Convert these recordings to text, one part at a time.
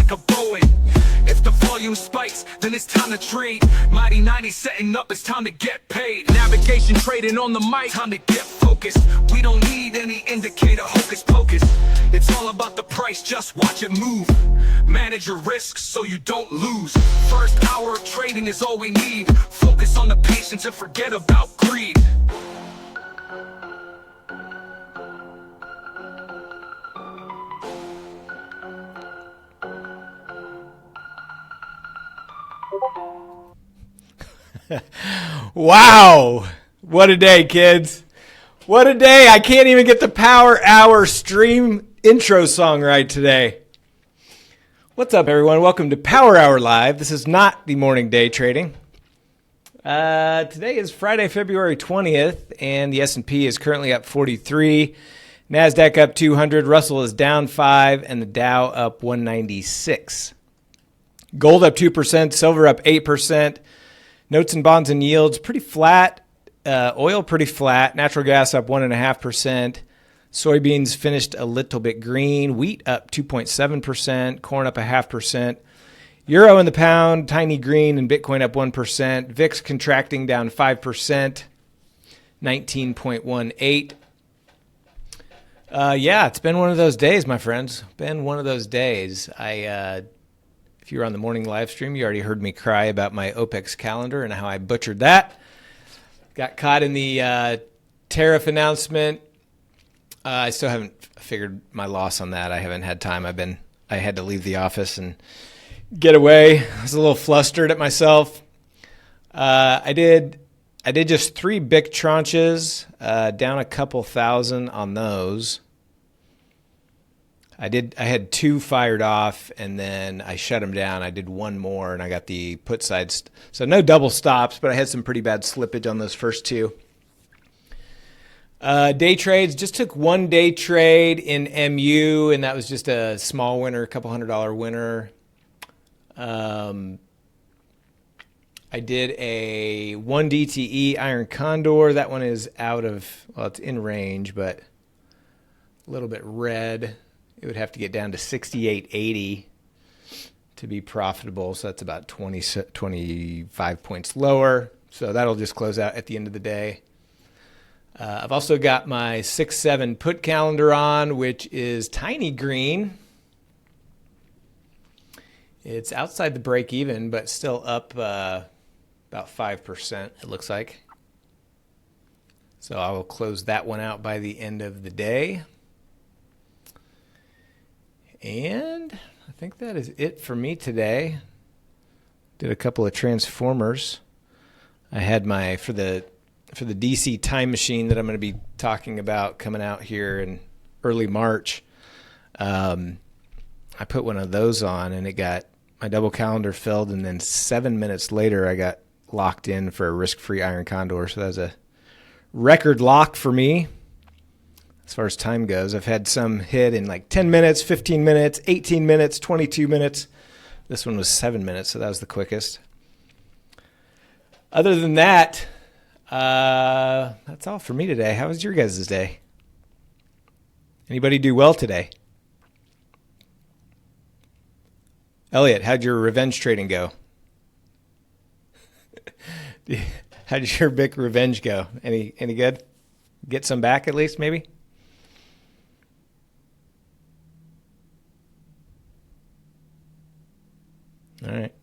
like a Boeing. If the volume spikes, then it's time to trade. Mighty 90 setting up, it's time to get paid. Navigation trading on the mic, time to get focused. We don't need any indicator, hocus pocus. It's all about the price, just watch it move. Manage your risks so you don't lose. First hour of trading is all we need. Focus on the patience and forget about greed. Wow, what a day, kids. What a day. I can't even get the Power Hour stream intro song right today. What's up, everyone? Welcome to Power Hour Live. This is not the morning day trading. Today is Friday, February 20th, and the S&P is currently up 43. NASDAQ up 200. Russell is down 5, and the Dow up 196. Gold up 2%. Silver up 8%. Notes and bonds and yields pretty flat. Oil pretty flat. Natural gas up 1.5%. Soybeans finished a little bit green. Wheat up 2.7%. Corn up 0.5%. Euro and the pound tiny green, and Bitcoin up 1%. VIX contracting down 5%. 19.18. Yeah, it's been one of those days, my friends. Been one of those days. If you were on the morning live stream, you already heard me cry about my OPEX calendar and how I butchered that. Got caught in the tariff announcement. I still haven't figured my loss on that. I haven't had time. I had to leave the office and get away. I was a little flustered at myself. I did just 3 big tranches, down a couple thousand on those. I had 2 fired off, and then I shut them down. I did 1 more, and I got the put side. So no double stops, but I had some pretty bad slippage on those first 2. Day trades, just took 1 day trade in MU, and that was just a small winner, a couple $100 winner. I did a 1 DTE iron Condor. That one is it's in range, but a little bit red. It would have to get down to 68.80 to be profitable. So that's about 25 points lower. So that'll just close out at the end of the day. I've also got my 6-7 put calendar on, which is tiny green. It's outside the break even, but still up about 5%, it looks like. So I will close that one out by the end of the day. And I think that is it for me today. Did a couple of transformers. I had for the DC time machine that I'm going to be talking about coming out here in early March. I put one of those on, and it got my double calendar filled, and then 7 minutes later I got locked in for a risk-free iron Condor. So that was a record lock for me. As far as time goes, I've had some hit in like 10 minutes, 15 minutes, 18 minutes, 22 minutes. This one was 7 minutes, so that was the quickest. Other than that, that's all for me today. How was your guys' day? Anybody do well today? Elliot, how'd your revenge trading go? How'd your big revenge go? Any good? Get some back at least, maybe? All right.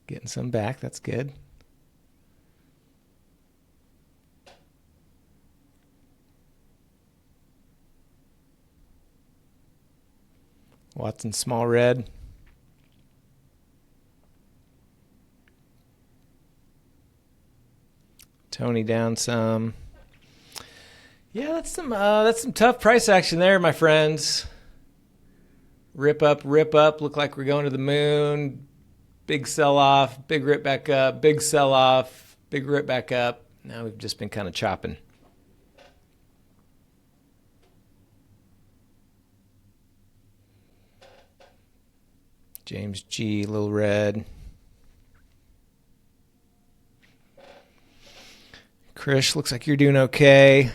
Getting some back. That's good. Watson small red. Tony down some. Yeah, that's some tough price action there, my friends. Rip up. Look like we're going to the moon. Big sell-off, big rip back up, big sell-off, big rip back up. Now we've just been kind of chopping. James G, little red. Krish, looks like you're doing okay.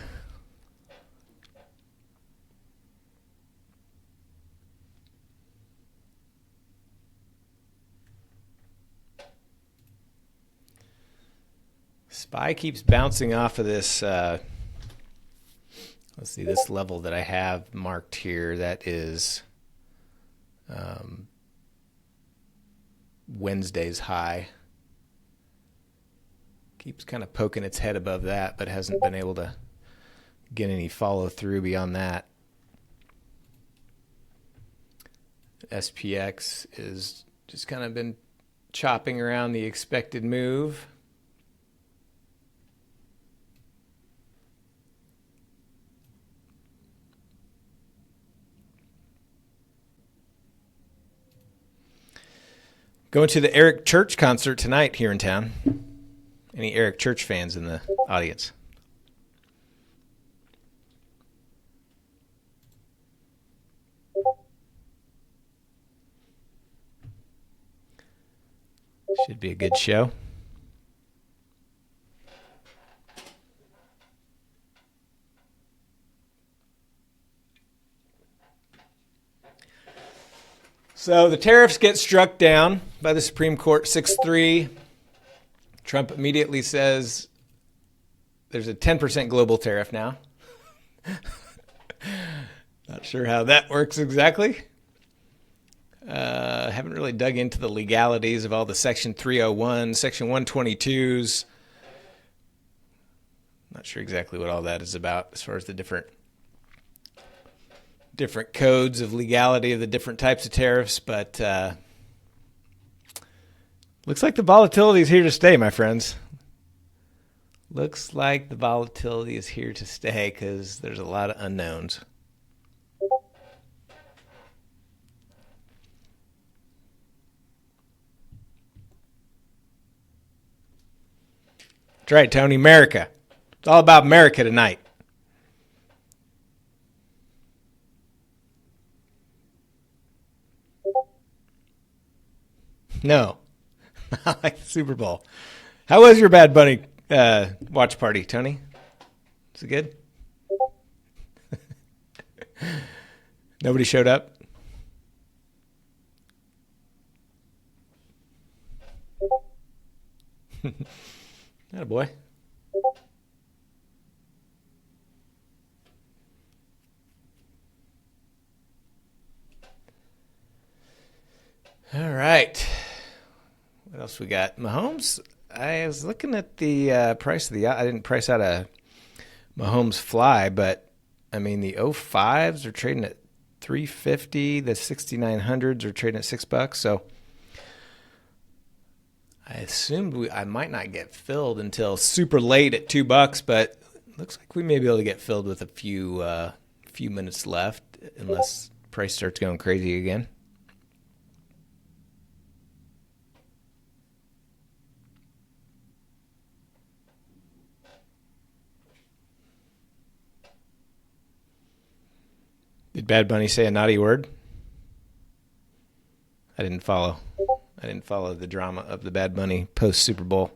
SPY keeps bouncing off of this, let's see, this level that I have marked here. That is Wednesday's high. Keeps kind of poking its head above that, but hasn't been able to get any follow through beyond that. SPX is just kind of been chopping around the expected move. Going to the Eric Church concert tonight here in town. Any Eric Church fans in the audience? Should be a good show. So the tariffs get struck down by the Supreme Court 6-3. Trump immediately says there's a 10% global tariff now. Not sure how that works exactly. Haven't really dug into the legalities of all the Section 301, Section 122s. Not sure exactly what all that is about as far as the different codes of legality of the different types of tariffs, but looks like the volatility is here to stay, my friends. Looks like the volatility is here to stay because there's a lot of unknowns. That's right, Tony. America. It's all about America tonight. No. I like the Super Bowl. How was your Bad Bunny watch party, Tony? Was it good? Nobody showed up? Atta boy. All right. What else we got? Mahomes. I was looking at the price of the. I didn't price out a Mahomes fly, but I mean the 05s are trading at $350. The 6900s are trading at $6. So I assumed I might not get filled until super late at $2, but looks like we may be able to get filled with a few minutes left, unless price starts going crazy again. Did Bad Bunny say a naughty word? I didn't follow the drama of the Bad Bunny post Super Bowl.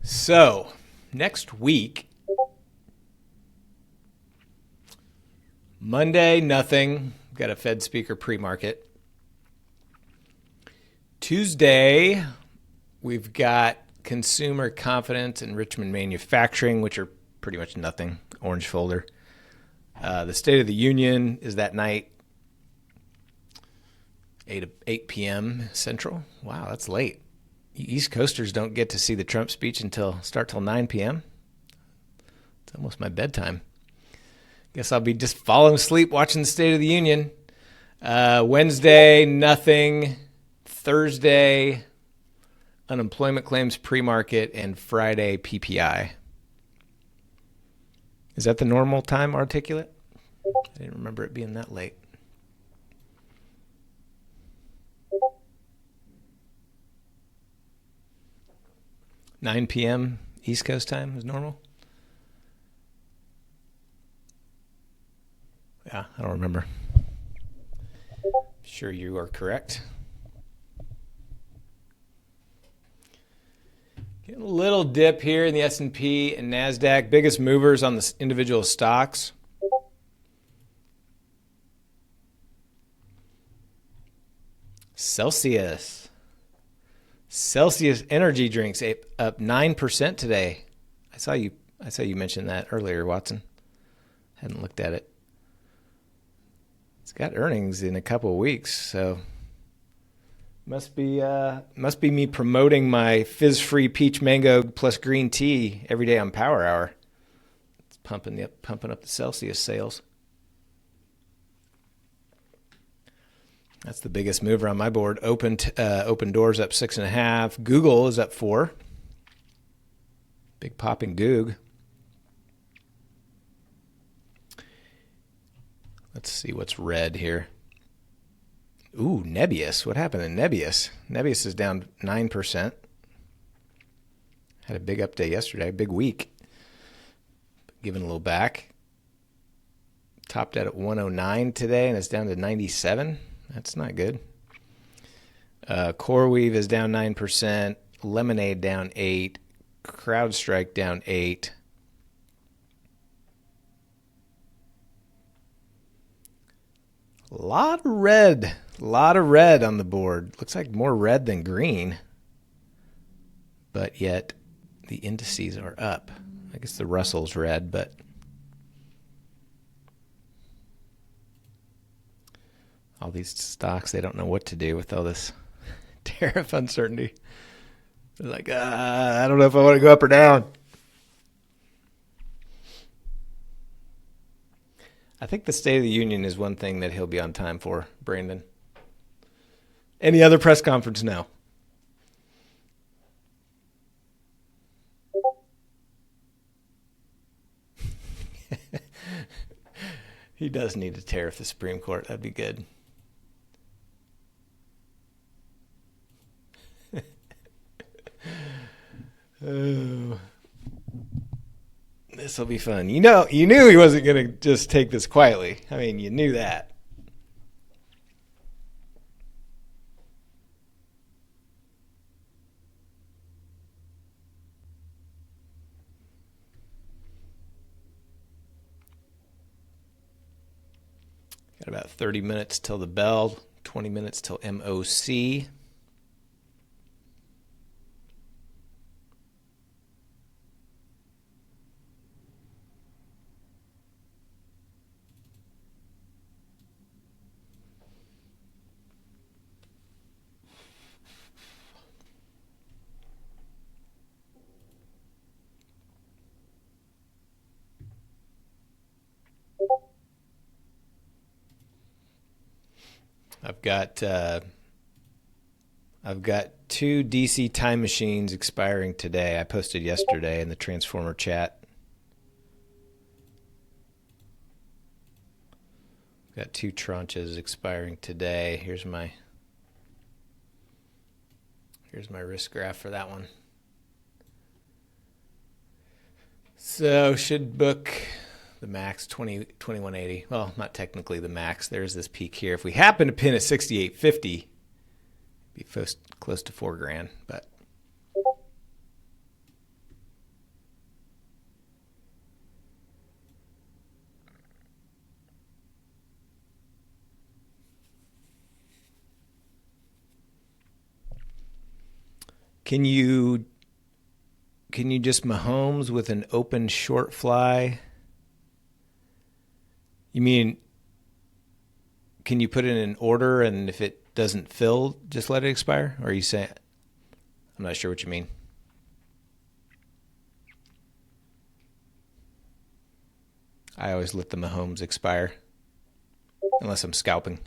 So, next week, Monday, nothing. Got a Fed speaker pre-market. Tuesday, we've got consumer confidence and Richmond manufacturing, which are pretty much nothing. Orange folder. The State of the Union is that night, 8 p.m. Central. Wow, that's late. East Coasters don't get to see the Trump speech until 9 p.m. It's almost my bedtime. Guess I'll be just falling asleep watching the State of the Union. Wednesday, nothing. Thursday, unemployment claims pre-market, and Friday, PPI. Is that the normal time articulate? I didn't remember it being that late. $9 p.m. East Coast time is normal? Yeah, I don't remember. Sure, you are correct. Getting a little dip here in the S&P and NASDAQ. Biggest movers on the individual stocks. Celsius energy drinks up 9% today. I saw you mention that earlier, Watson. Hadn't looked at it. It's got earnings in a couple of weeks, so must be me promoting my fizz-free peach mango plus green tea every day on Power Hour. It's pumping up the Celsius sales. That's the biggest mover on my board. Open Doors up 6.5. Google is up 4. Big pop in Goog. Let's see what's red here. Ooh, Nebius. What happened to Nebius? Nebius is down 9%. Had a big update yesterday, big week. Giving a little back. Topped out at 109 today, and it's down to 97. That's not good. CoreWeave is down 9%. Lemonade down 8. CrowdStrike down 8. A lot of red on the board. Looks like more red than green. But yet the indices are up. I guess the Russell's red, but all these stocks, they don't know what to do with all this tariff uncertainty. They're like, I don't know if I want to go up or down. I think the State of the Union is one thing that he'll be on time for, Brandon. Any other press conference? No. He does need to tariff the Supreme Court. That'd be good. Oh. This will be fun. You knew he wasn't going to just take this quietly. I mean, you knew that. Got about 30 minutes till the bell, 20 minutes till MOC. I've got 2 DC time machines expiring today. I posted yesterday in the Transformer chat. Got 2 tranches expiring today. Here's my risk graph for that one. So should book the max 2180. Well, not technically the max. There's this peak here. If we happen to pin at 6850, be close to $4,000, but can you just Mahomes with an open short fly? You mean, can you put in an order and if it doesn't fill, just let it expire? Or are you saying, I'm not sure what you mean. I always let the Mahomes expire, unless I'm scalping.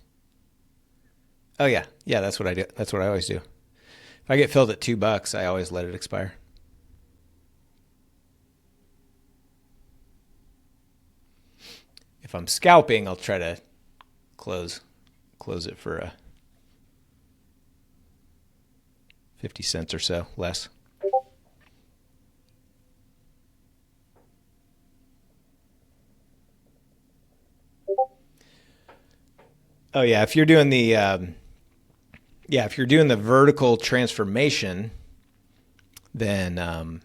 Oh yeah, that's what I do. That's what I always do. If I get filled at $2, I always let it expire. If I'm scalping, I'll try to close it for 50 cents or so less. Oh yeah, if you're doing the if you're doing the vertical transformation, then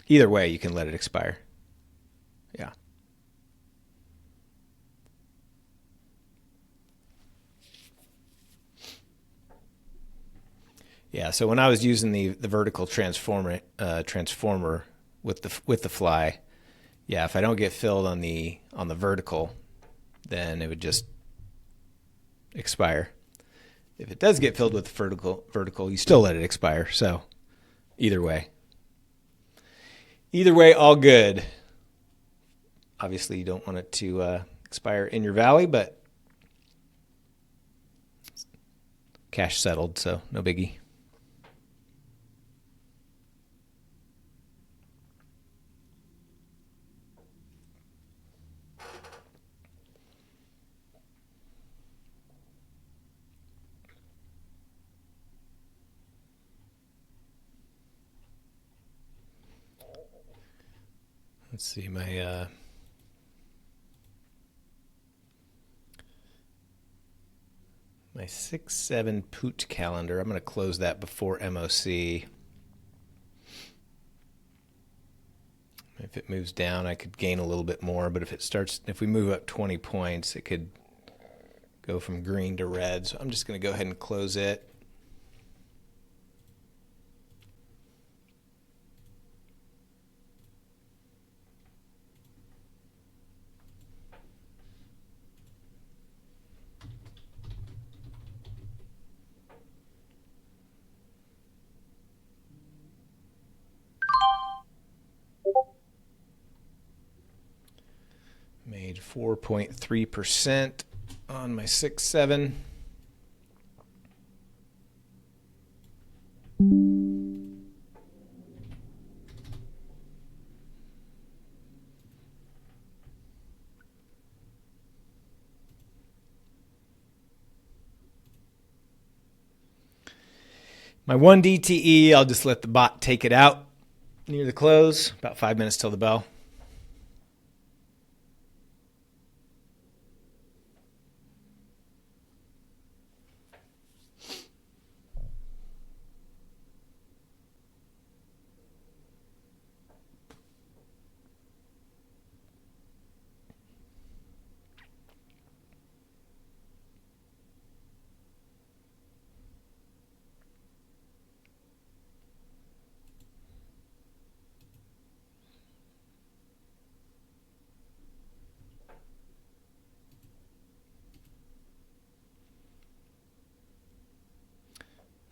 either way you can let it expire. Yeah. Yeah, so when I was using the vertical transformer with the fly, yeah, if I don't get filled on the vertical, then it would just expire. If it does get filled with the vertical, you still let it expire. So either way, all good. Obviously, you don't want it to expire in your valley, but cash settled, so no biggie. Let's see, my 6-7 Poot calendar. I'm going to close that before MOC. If it moves down, I could gain a little bit more, but if we move up 20 points, it could go from green to red. So I'm just going to go ahead and close it. Made 4.3% on my 6-7. My 1 DTE, I'll just let the bot take it out near the close, about 5 minutes till the bell.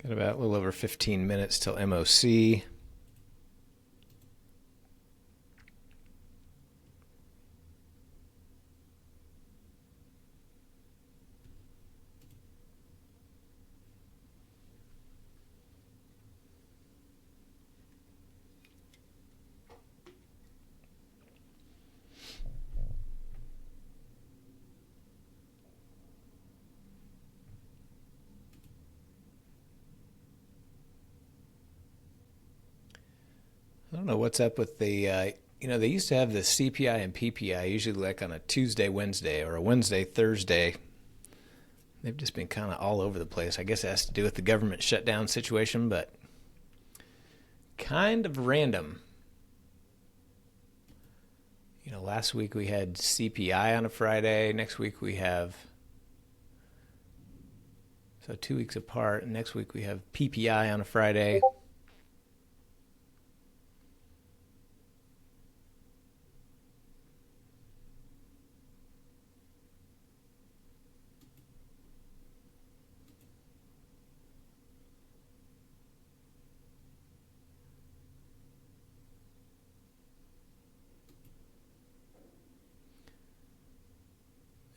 Got about a little over 15 minutes till MOC. I don't know what's up with the, they used to have the CPI and PPI usually like on a Tuesday, Wednesday, or a Wednesday, Thursday. They've just been kind of all over the place. I guess it has to do with the government shutdown situation, but kind of random. Last week we had CPI on a Friday. Next week we have, so 2 weeks apart. Next week we have PPI on a Friday.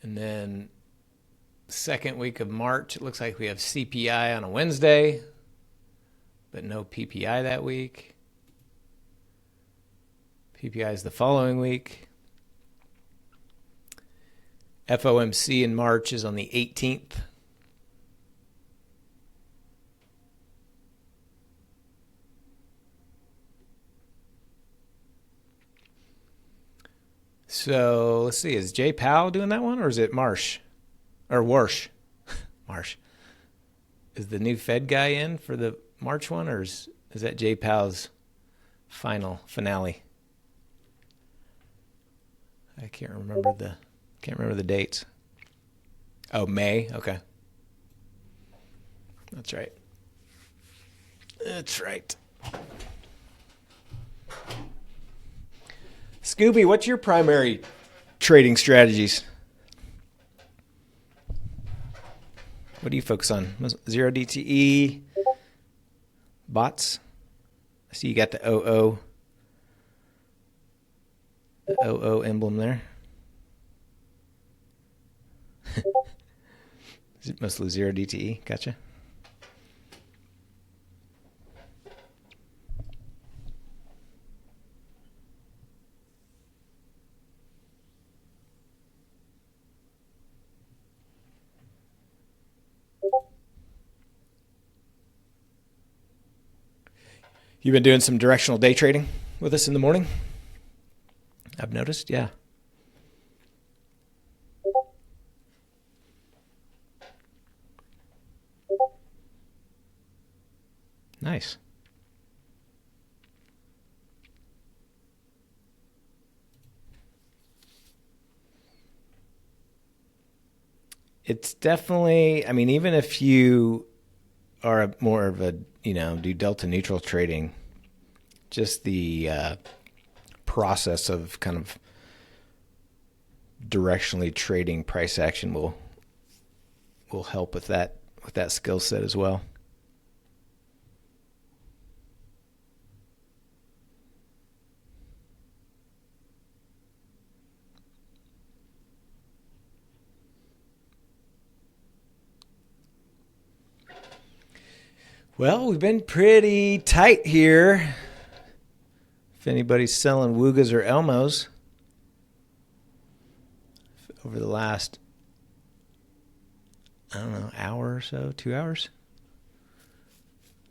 And then second week of March, it looks like we have CPI on a Wednesday, but no PPI that week. PPI is the following week. FOMC in March is on the 18th. So let's see. Is Jay Powell doing that one, or is it Marsh? Or Warsh? Marsh. Is the new Fed guy in for the March one, or is that Jay Powell's finale? I can't remember the dates. Oh, May. Okay, that's right. That's right. Scooby, what's your primary trading strategies? What do you focus on? Zero DTE, bots. I see you got the OO emblem there. Is it mostly zero DTE? Gotcha. You've been doing some directional day trading with us in the morning? I've noticed, yeah. Nice. It's definitely, I mean, even if you are more of a, do delta neutral trading, just the process of kind of directionally trading price action will help with that skill set as well. Well, we've been pretty tight here. If anybody's selling Woogas or Elmos over the last, I don't know, hour or so, 2 hours.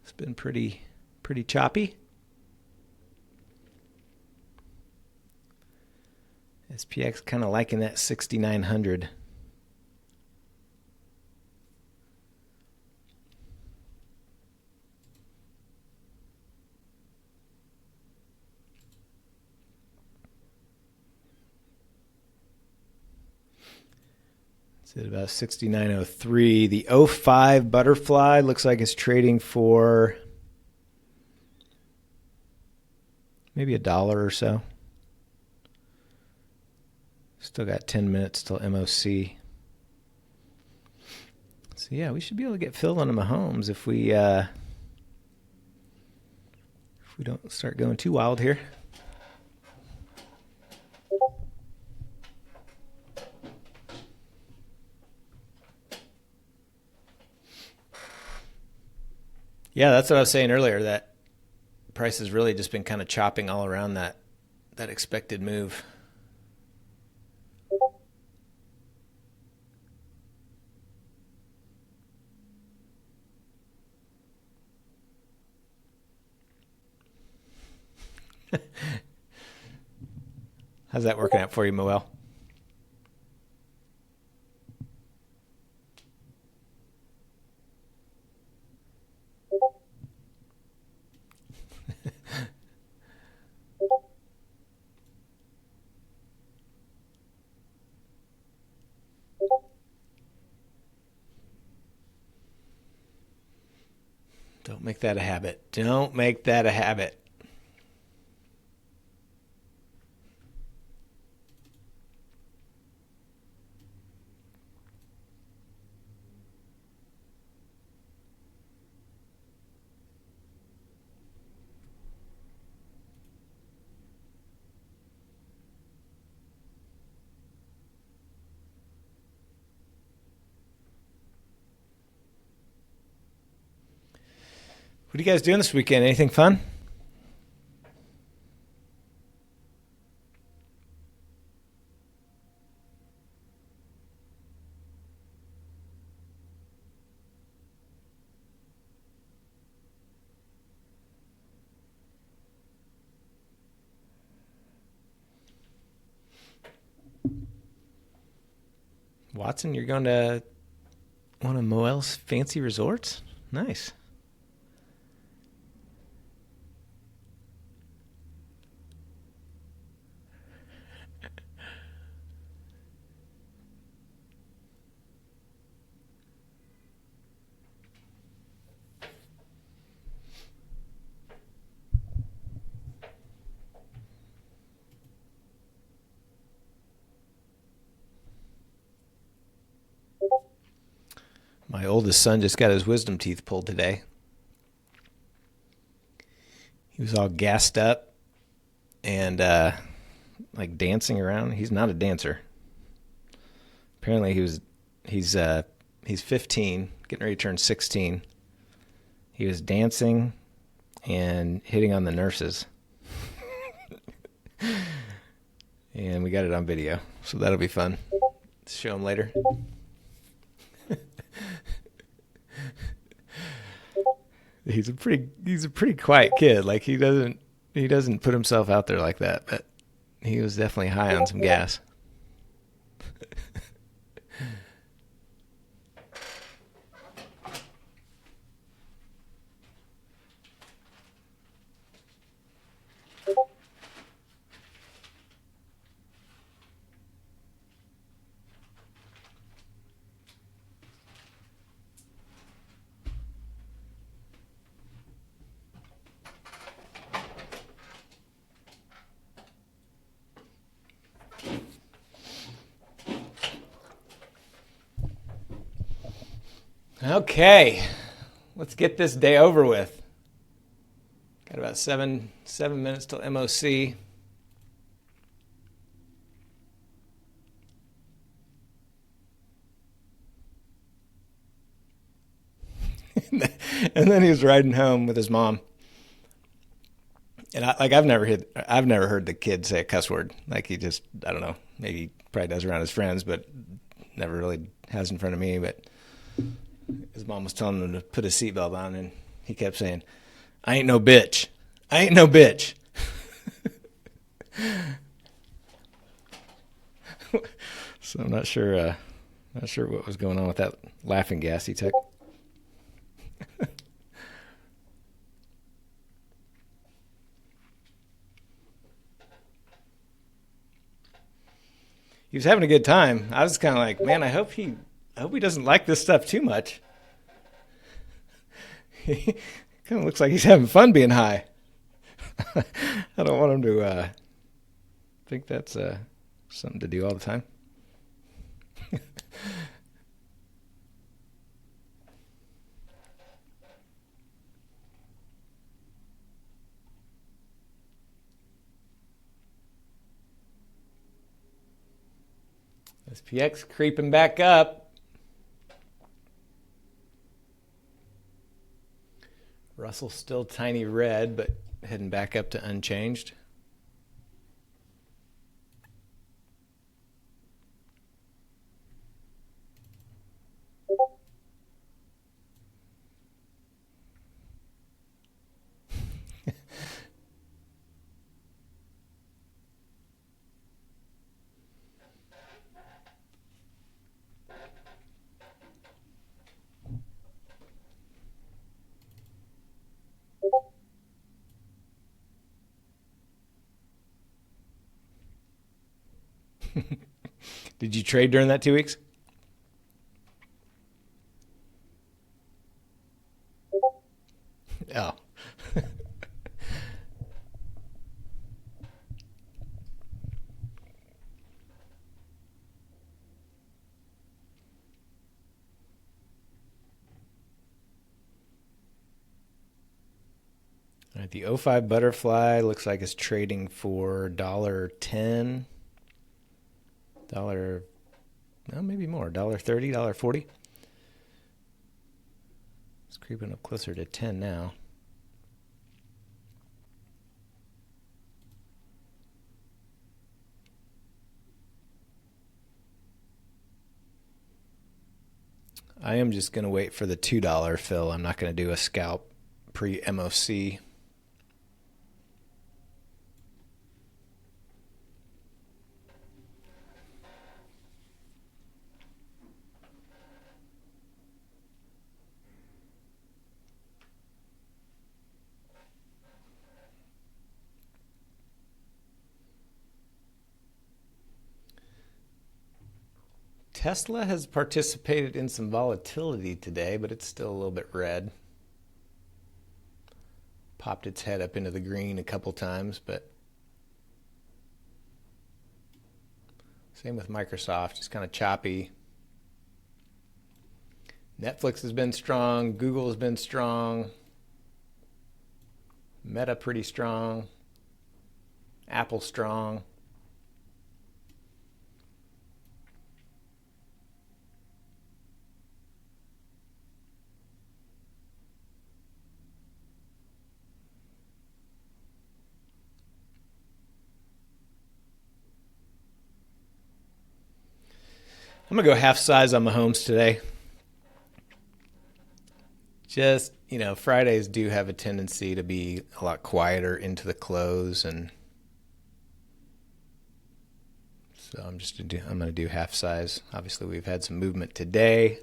It's been pretty choppy. SPX kind of liking that 6,900. It's at about 69.03. The 05 butterfly looks like it's trading for maybe $1 or so. Still got 10 minutes till MOC. So yeah, we should be able to get filled on the Mahomes if we don't start going too wild here. Yeah, that's what I was saying earlier, that price has really just been kind of chopping all around that expected move. How's that working out for you, Moel? Don't make that a habit. Don't make that a habit. What are you guys doing this weekend? Anything fun? Watson, you're going to one of Moel's fancy resorts? Nice. My oldest son just got his wisdom teeth pulled today. He was all gassed up and like dancing around. He's not a dancer. Apparently he's 15, getting ready to turn 16. He was dancing and hitting on the nurses. And we got it on video, so that'll be fun. Show him later. He's a pretty quiet kid. Like he doesn't put himself out there like that, but he was definitely high on some gas. Okay, let's get this day over with. Got about seven minutes till MOC. And then he was riding home with his mom. And I've never heard the kid say a cuss word. Like he just, I don't know, maybe he probably does around his friends, but never really has in front of me. But his mom was telling him to put his seatbelt on, and he kept saying, "I ain't no bitch. I ain't no bitch." So I'm not sure what was going on with that laughing gas he took. He was having a good time. I was kind of like, man, I hope he doesn't like this stuff too much. He kind of looks like he's having fun being high. I don't want him to think that's something to do all the time. SPX creeping back up. Russell's still tiny red, but heading back up to unchanged. Did you trade during that 2 weeks? Oh. All right, the 05 Butterfly looks like it's trading for $1.10. No, maybe more. $1.30, $1.40. It's creeping up closer to 10 now. I am just going to wait for the $2 fill. I'm not going to do a scalp pre-MOC. Tesla has participated in some volatility today, but it's still a little bit red. Popped its head up into the green a couple times, but same with Microsoft, just kind of choppy. Netflix has been strong, Google has been strong, Meta pretty strong, Apple strong. I'm going to go half size on Mahomes today. Just, Fridays do have a tendency to be a lot quieter into the close, and so I'm going to do half size. Obviously, we've had some movement today,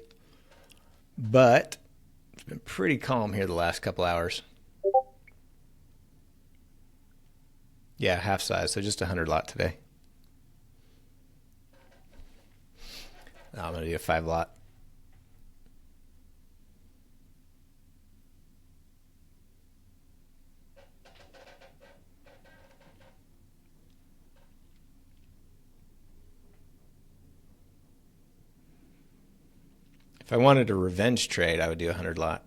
but it's been pretty calm here the last couple hours. Yeah, half size, so just 100 lot today. I'm going to do a 5 lot. If I wanted a revenge trade, I would do a 100 lot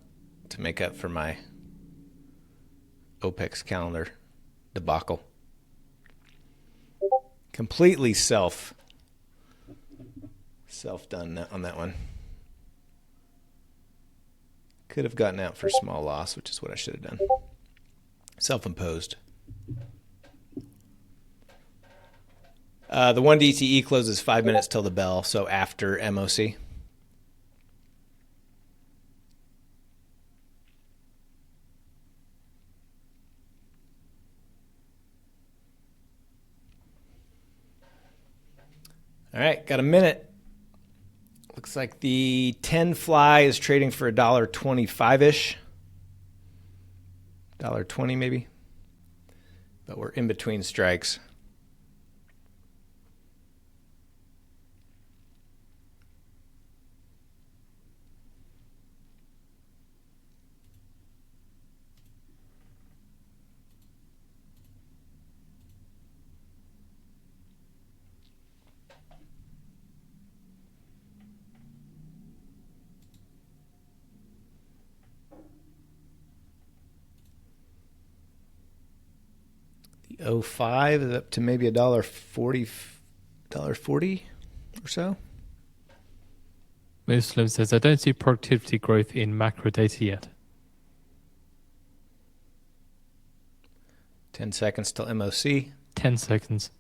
to make up for my OPEX calendar debacle. Completely self-done on that one. Could have gotten out for small loss, which is what I should have done. Self-imposed. The one DTE closes 5 minutes till the bell, so after MOC. All right, got a minute. Looks like the 10 fly is trading for $1.25-ish. $1.20 maybe. But we're in between strikes. The 05 is up to maybe $1.40 or so. Muslim says, I don't see productivity growth in macro data yet. 10 seconds till MOC. 10 seconds.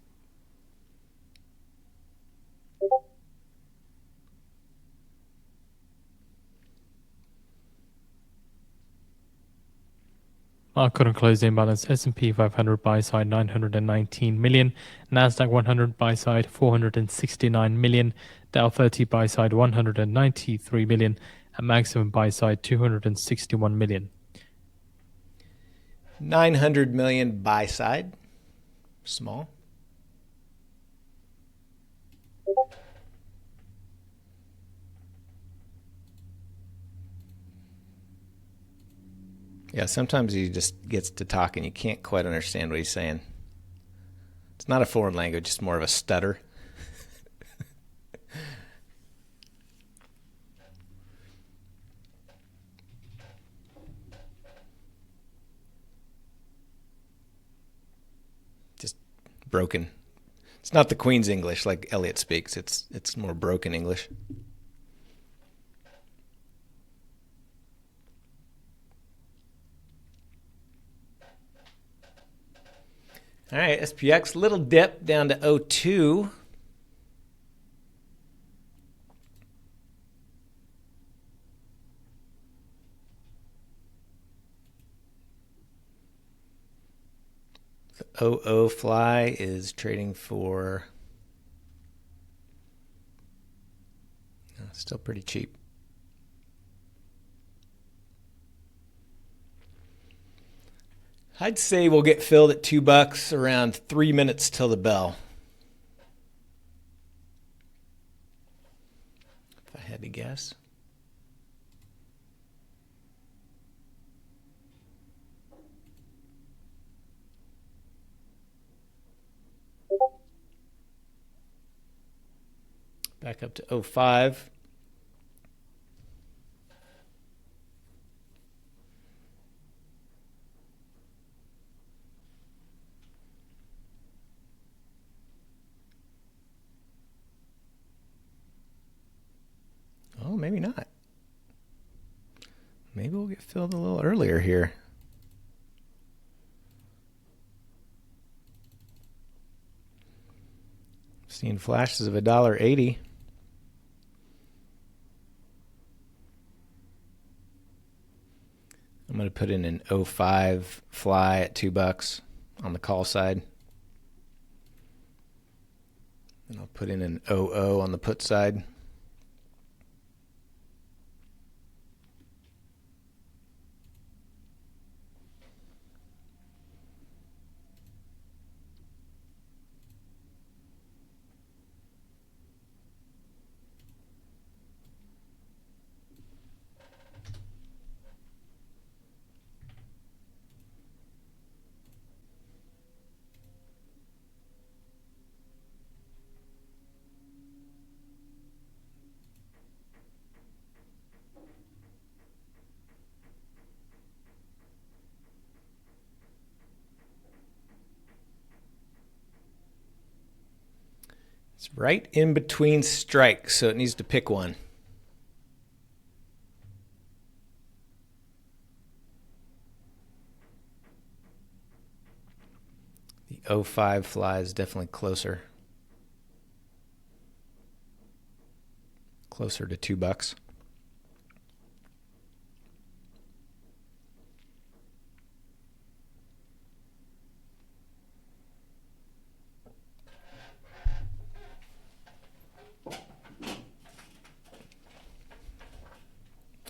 Market on closing balance, S&P 500 buy side 919 million, Nasdaq 100 buy side 469 million, Dow 30 buy side 193 million, and maximum buy side 261 million. 900 million buy side. Small. Yeah, sometimes he just gets to talk and you can't quite understand what he's saying. It's not a foreign language, it's more of a stutter. Just broken. It's not the Queen's English like Elliot speaks. It's more broken English. All right, SPX, little dip down to 02. The 00 fly is trading for still pretty cheap. I'd say we'll get filled at $2 around 3 minutes till the bell. to guess. Back up to 05. Oh, maybe not. Maybe we'll get filled a little earlier here. Seeing flashes of $1.80. I'm going to put in an 05 fly at $2 on the call side. And I'll put in an 00 on the put side. It's right in between strikes, so it needs to pick one. The 05 fly is definitely closer. Closer to $2.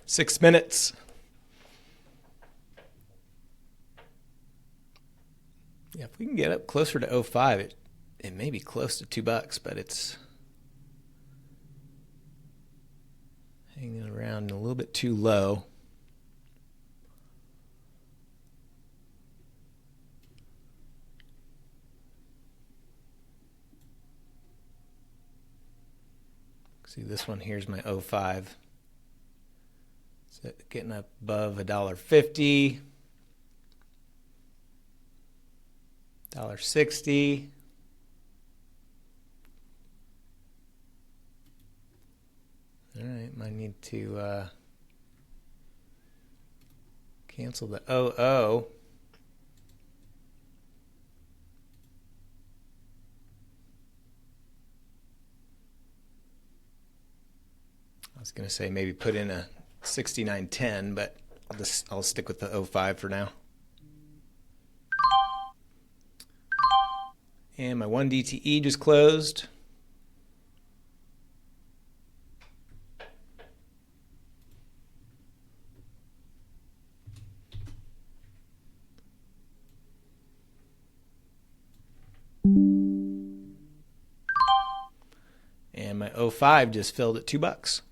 Six minutes. Yeah, if we can get up closer to 05, it may be close to $2, but it's hanging around a little bit too low. See, this one here's my 05. So getting up above $1.50, $1.60. All right, might need to cancel the 00. I was going to say maybe put in a 69.10, but I'll stick with the 05 for now. And my 1 DTE just closed. And my 05 just filled at $2.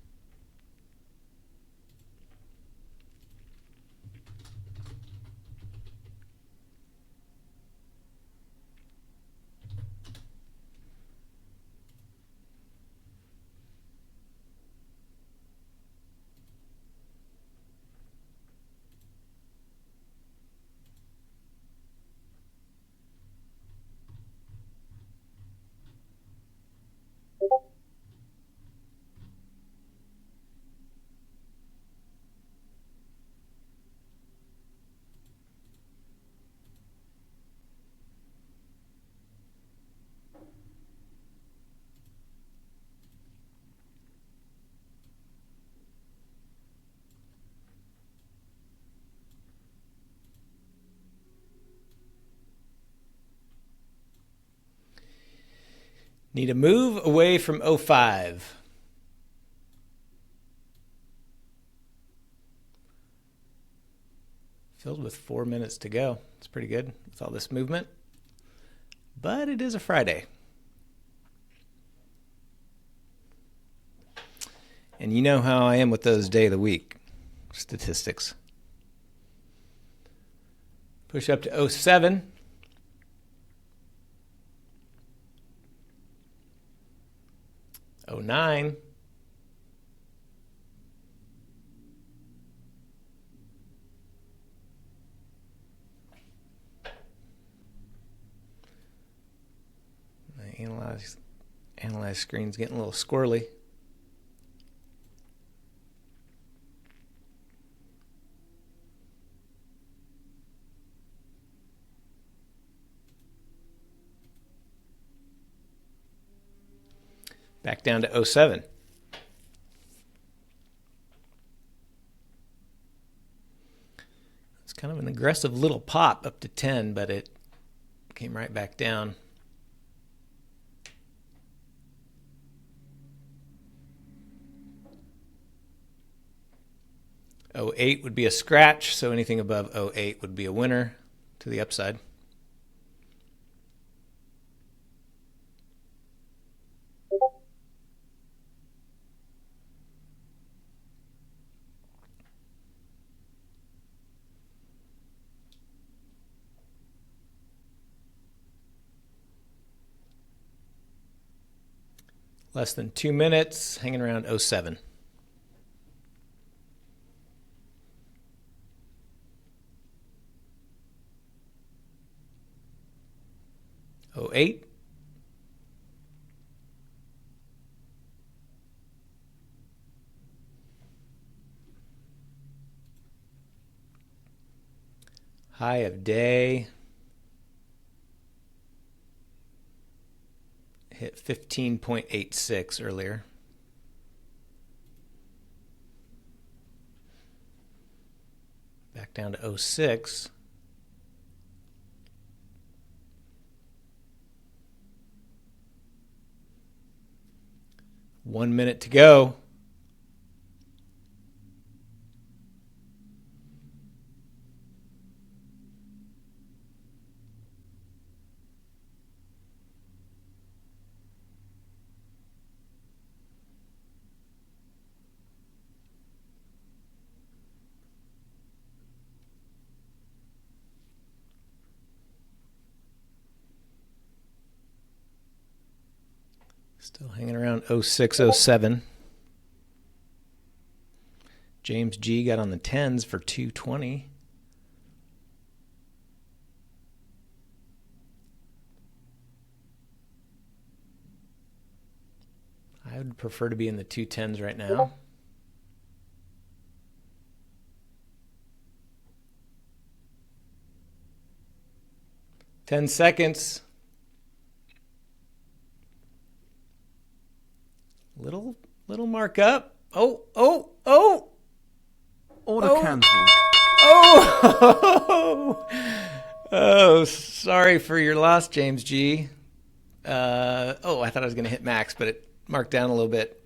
Need a move away from 05. Filled with 4 minutes to go. It's pretty good with all this movement. But it is a Friday. And you know how I am with those day of the week statistics. Push up to 07. '09. Analyze screen's getting a little squirrely. Back down to 07. It's kind of an aggressive little pop up to 10, but it came right back down. '08 would be a scratch, so anything above '08 would be a winner to the upside. Less than 2 minutes, hanging around 07. '08. High of day. Hit 15.86 earlier. Back down to 06. One minute to go. Still hanging around 06, 07. James G got on the 10s for 220. I would prefer to be in the 210s right now. Ten seconds. Little mark up. Oh. Order cancelled. Oh, sorry for your loss, James G. I thought I was going to hit max, but it marked down a little bit.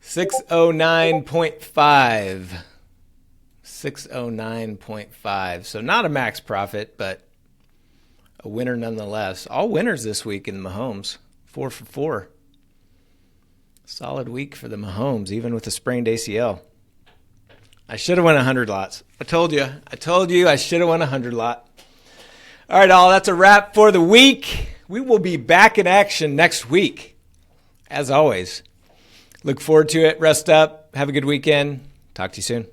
609.5. 609.5. So not a max profit, but a winner nonetheless. All winners this week in Mahomes. 4 for 4. Solid week for the Mahomes, even with a sprained ACL. I should have won 100 lots. I told you I should have won 100 lot. All right, all, that's a wrap for the week. We will be back in action next week, as always. Look forward to it. Rest up. Have a good weekend. Talk to you soon.